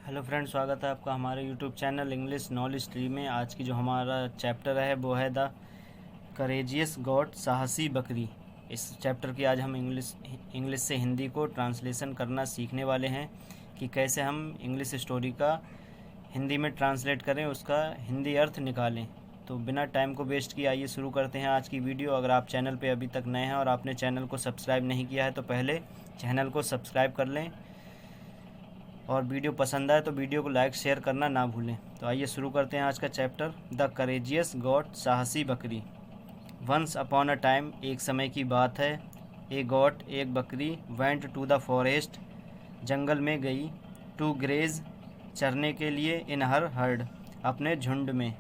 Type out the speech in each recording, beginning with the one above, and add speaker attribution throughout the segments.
Speaker 1: Hello friend, स्वागत है आपका हमारे YouTube channel English knowledge tree में। आज की जो हमारा चैप्टर है वो है द करेजियस गॉट, साहसी बकरी। इस चैप्टर की आज हम इंग्लिश से हिंदी को ट्रांसलेशन करना सीखने वाले हैं कि कैसे हम इंग्लिश स्टोरी का हिंदी में ट्रांसलेट करें, उसका हिंदी अर्थ निकालें। तो बिना टाइम को वेस्ट किए आइए शुरू करते हैं आज की वीडियो। अगर आप चैनल पे अभी तक नए हैं और आपने चैनल को सब्सक्राइब नहीं किया है तो पहले चैनल को सब्सक्राइब कर लें, और वीडियो पसंद आए तो वीडियो को लाइक शेयर करना ना भूलें। तो आइए शुरू करते हैं आज का चैप्टर, द करेजियस गॉट, साहसी बकरी। वंस अपॉन अ टाइम, एक समय की बात है। ए गॉट, एक बकरी। वेंट टू द फॉरेस्ट, जंगल में गई। टू ग्रेज, चरने के लिए। इन हर हर्ड, अपने झुंड में।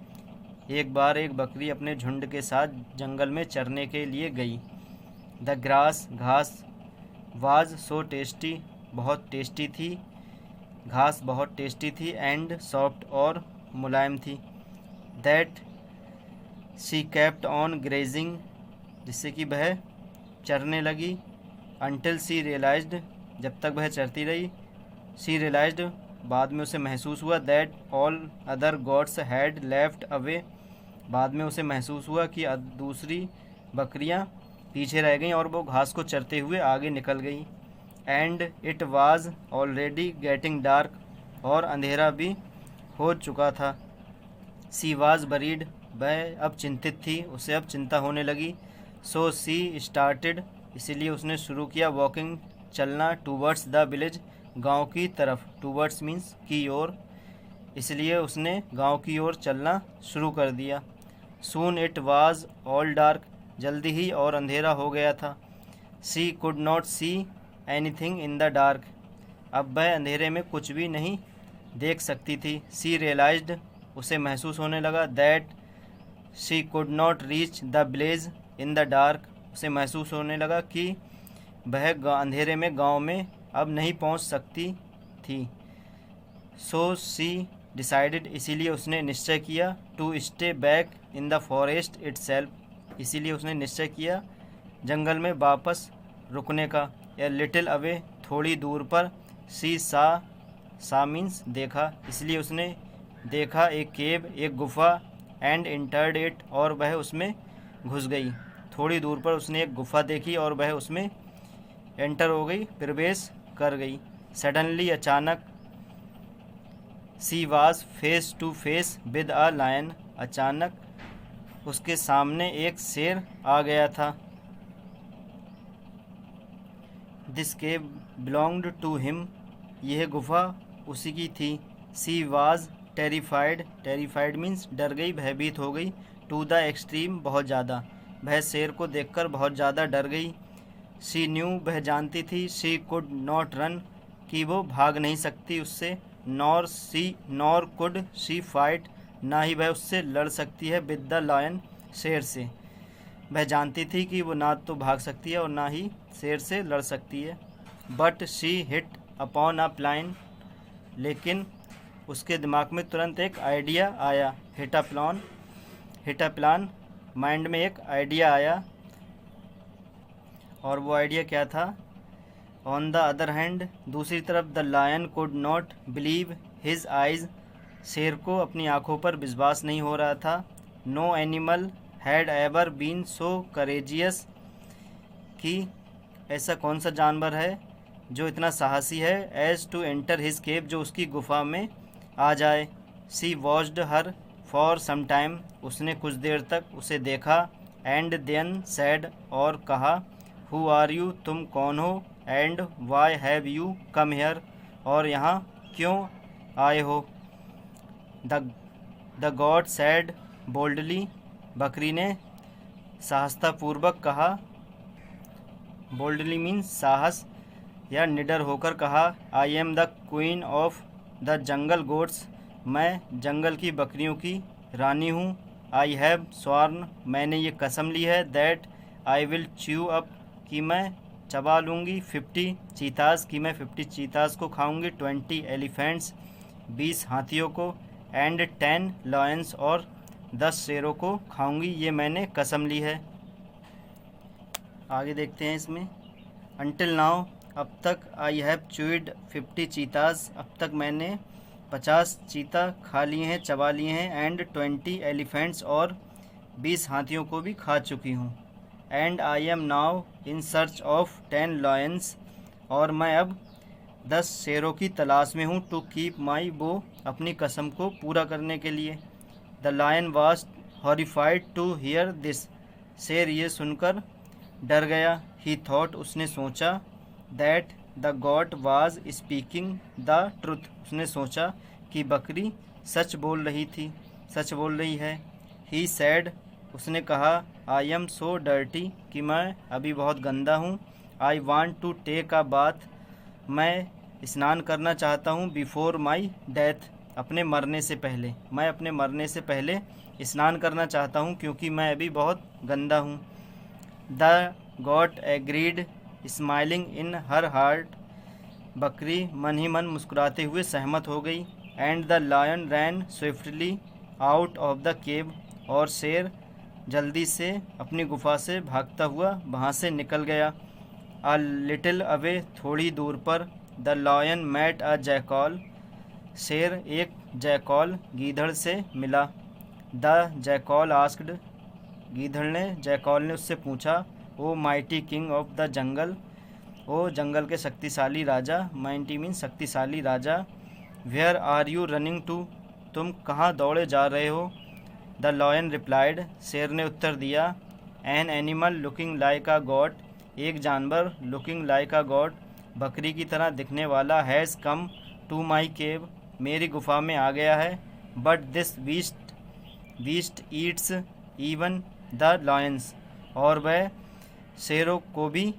Speaker 1: एक बार एक बकरी अपने झुंड के साथ जंगल में चरने के लिए गई। द ग्रास, घास। वाज सो टेस्टी, बहुत टेस्टी थी। घास बहुत टेस्टी थी। एंड सॉफ्ट, और मुलायम थी। That she kept on grazing, जिससे कि वह चरने लगी। अनटिल शी रियलाइज्ड, जब तक वह चरती रही। शी रियलाइज्ड, बाद में उसे महसूस हुआ। That all other gods had left away, बाद में उसे महसूस हुआ कि दूसरी बकरियां पीछे रह गईं और वो घास को चरते हुए आगे निकल गई। And it was already getting dark, और अंधेरा भी हो चुका था। सी वाज बरीड, वह अब चिंतित थी, उसे अब चिंता होने लगी। सो सी स्टार्टेड, इसीलिए उसने शुरू किया। वॉकिंग, चलना। टूवर्ड्स द विलेज, गांव की तरफ। टूवर्ड्स मीन्स की ओर, इसलिए उसने गांव की ओर चलना शुरू कर दिया। Soon it was all dark, जल्दी ही और अंधेरा हो गया था। She could not see anything in the dark, अब वह अंधेरे में कुछ भी नहीं देख सकती थी। सी रियलाइज्ड, उसे महसूस होने लगा। That she could not reach the village in the dark, उसे महसूस होने लगा कि वह अंधेरे में गांव में अब नहीं पहुंच सकती थी। सो सी डिसाइडेड, इसीलिए उसने निश्चय किया। To stay back in the forest itself, इसीलिए उसने निश्चय किया जंगल में वापस रुकने का। ए लिटिल अवे, थोड़ी दूर पर। सी सा मीन्स देखा, इसलिए उसने देखा। एक केव, एक गुफा। एंड इंटर्ड इट, और वह उसमें घुस गई। थोड़ी दूर पर उसने एक गुफा देखी और वह उसमें एंटर हो गई, प्रवेश कर गई। सडनली, अचानक। She was face to face with a lion, अचानक उसके सामने एक शेर आ गया था। This cave belonged to him, यह गुफा उसी की थी। She was terrified, terrified means डर गई, भयभीत हो गई। टू द एक्सट्रीम, बहुत ज़्यादा, वह शेर को देखकर बहुत ज़्यादा डर गई। शी न्यू, वह जानती थी। शी कुड नॉट रन, कि वो भाग नहीं सकती उससे। नॉर कुड शी फाइट, ना ही वह उससे लड़ सकती है। विद द लायन, शेर से। वह जानती थी कि वो ना तो भाग सकती है और ना ही शेर से लड़ सकती है। But she hit upon a plan, लेकिन उसके दिमाग में तुरंत एक आइडिया आया। हिट अ प्लान, माइंड में एक आइडिया आया। और वो आइडिया क्या था? ऑन द अदर हैंड, दूसरी तरफ। The lion could not believe his eyes, शेर को अपनी आंखों पर विश्वास नहीं हो रहा था। No animal had ever been so courageous, कि ऐसा कौन सा जानवर है जो इतना साहसी है। As to enter his cave, जो उसकी गुफा में आ जाए। She watched her for some time, उसने कुछ देर तक उसे देखा। एंड देन सैड, और कहा। हु आर यू, तुम कौन हो। And why have you come here, और यहाँ क्यों आए हो। द गॉड सैड बोल्डली, बकरी ने साहसतापूर्वक कहा। बोल्डली मीन्स साहस या निडर होकर कहा। I am the queen of the jungle goats, मैं जंगल की बकरियों की रानी हूँ। आई हैव स्वार्न, मैंने ये कसम ली है। That I will chew up, कि मैं चबा लूँगी। 50 चीतास, कि मैं 50 चीतास को खाऊँगी। 20 एलिफेंट्स, 20 हाथियों को। एंड 10 लॉयंस, और 10 शेरों को खाऊँगी, ये मैंने कसम ली है। आगे देखते हैं इसमें। अनटिल नाउ, अब तक। आई हैव च्यूड 50 चीतास, अब तक मैंने 50 चीता खा लिए हैं, चबा लिए हैं। एंड 20 एलिफेंट्स, और 20 हाथियों को भी खा चुकी हूँ। And I am now in search of 10 lions, और मैं अब 10 शेरों की तलाश में हूँ। टू कीप माई वो, अपनी कसम को पूरा करने के लिए। The lion was horrified to hear this, शेर ये सुनकर डर गया। ही थॉट, उसने सोचा। That the goat was speaking the truth, उसने सोचा कि बकरी सच बोल रही थी, सच बोल रही है। ही सैड, उसने कहा। आई एम सो डर्टी, कि मैं अभी बहुत गंदा हूँ। I want to take a bath, मैं स्नान करना चाहता हूँ। बिफोर माई डेथ, अपने मरने से पहले, मैं अपने मरने से पहले स्नान करना चाहता हूँ, क्योंकि मैं अभी बहुत गंदा हूँ। The goat agreed smiling in her heart, बकरी मन ही मन मुस्कुराते हुए सहमत हो गई। And the lion ran swiftly out of the cave, और शेर जल्दी से अपनी गुफा से भागता हुआ वहाँ से निकल गया। अ लिटिल अवे, थोड़ी दूर पर। The lion met a jackal, शेर एक जैकॉल गीधड़ से मिला। द जैकॉल आस्क्ड, गीधड़ ने, जैकॉल ने उससे पूछा। O mighty king of the jungle, ओ जंगल के शक्तिशाली राजा। माइटी मीन शक्तिशाली राजा। Where are you running to, तुम कहाँ दौड़े जा रहे हो। द लायन रिप्लाइड, शेर ने उत्तर दिया। An animal looking like a God, एक जानवर लुकिंग लाइक अ गॉड, बकरी की तरह दिखने वाला, हैज़ कम टू माई केव, मेरी गुफा में आ गया है। But this beast eats even the lions, और वह शेरों को भी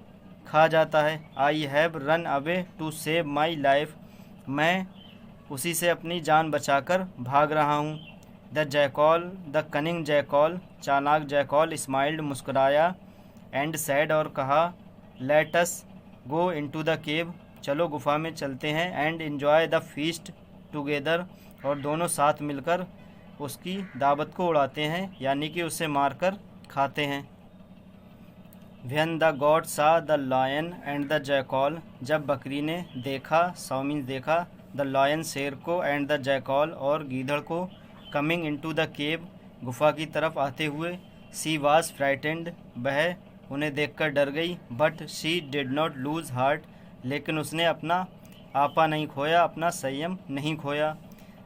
Speaker 1: खा जाता है। I have run away to save my life, मैं उसी से अपनी जान बचाकर भाग रहा हूँ। The jackal, the cunning jackal, चालाक जैकॉल, स्माइल्ड, मुस्कुराया। एंड सैड, और कहा। Let us go into the cave, चलो गुफा में चलते हैं। And enjoy the feast together, और दोनों साथ मिलकर उसकी दावत को उड़ाते हैं, यानी कि उसे मारकर खाते हैं। When the goat saw the lion and the jackal, जब बकरी ने देखा, सौ मीन्स देखा, द लायन शेर को, एंड द जैकॉल और गीधड़ को, कमिंग इनटू द केव, गुफा की तरफ आते हुए। सी वाज फ्राइटेंड, वह उन्हें देखकर डर गई। But she did not lose heart, लेकिन उसने अपना आपा नहीं खोया, अपना संयम नहीं खोया।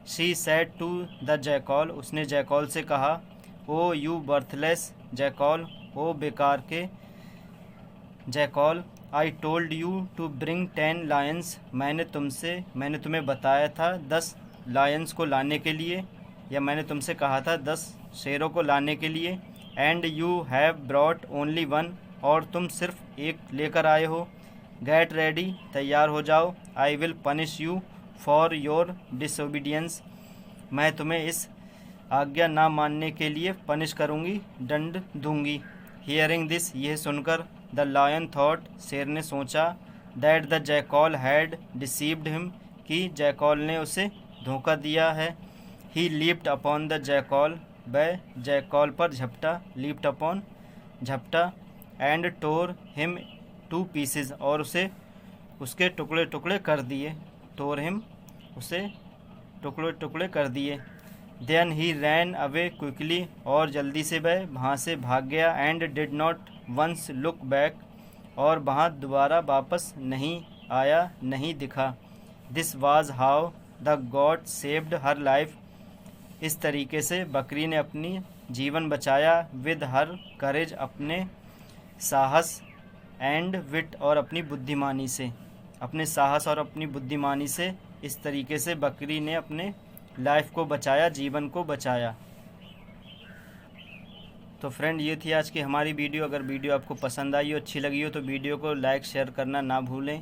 Speaker 1: She said to the jackal, उसने जैकॉल से कहा। ओ यू बर्थलेस जैकॉल, ओ बेकार के jackal. I told you to bring 10 lions, मैंने तुम्हें बताया था 10 लायंस को लाने के लिए, या मैंने तुमसे कहा था 10 शेरों को लाने के लिए। And you have brought only one, और तुम सिर्फ एक लेकर आए हो। गेट रेडी, तैयार हो जाओ। I will punish you for your disobedience, मैं तुम्हें इस आज्ञा ना मानने के लिए पनिश करूँगी, दंड दूंगी। हियरिंग दिस, यह सुनकर। द लायन थॉट, शेर ने सोचा। That the jackal had deceived him, कि जैकॉल ने उसे धोखा दिया है। He leaped upon the jackal, वह जैकॉल पर झपटा। लीप्ड अपॉन, झपटा। And tore him to pieces, और उसे उसके टुकड़े टुकड़े कर दिए। टोर हिम, उसे टुकड़े टुकड़े कर दिए। Then he ran away quickly, और जल्दी से वह वहाँ से भाग गया। And did not once look back, और वहाँ दोबारा वापस नहीं आया, नहीं दिखा। This was how the goat saved her life, इस तरीके से बकरी ने अपनी जीवन बचाया। विद हर करेज, अपने साहस। एंड विट, और अपनी बुद्धिमानी से, अपने साहस और अपनी बुद्धिमानी से इस तरीके से बकरी ने अपने लाइफ को बचाया, जीवन को बचाया। तो फ्रेंड, ये थी आज की हमारी वीडियो। अगर वीडियो आपको पसंद आई हो, अच्छी लगी हो, तो वीडियो को लाइक शेयर करना ना भूलें।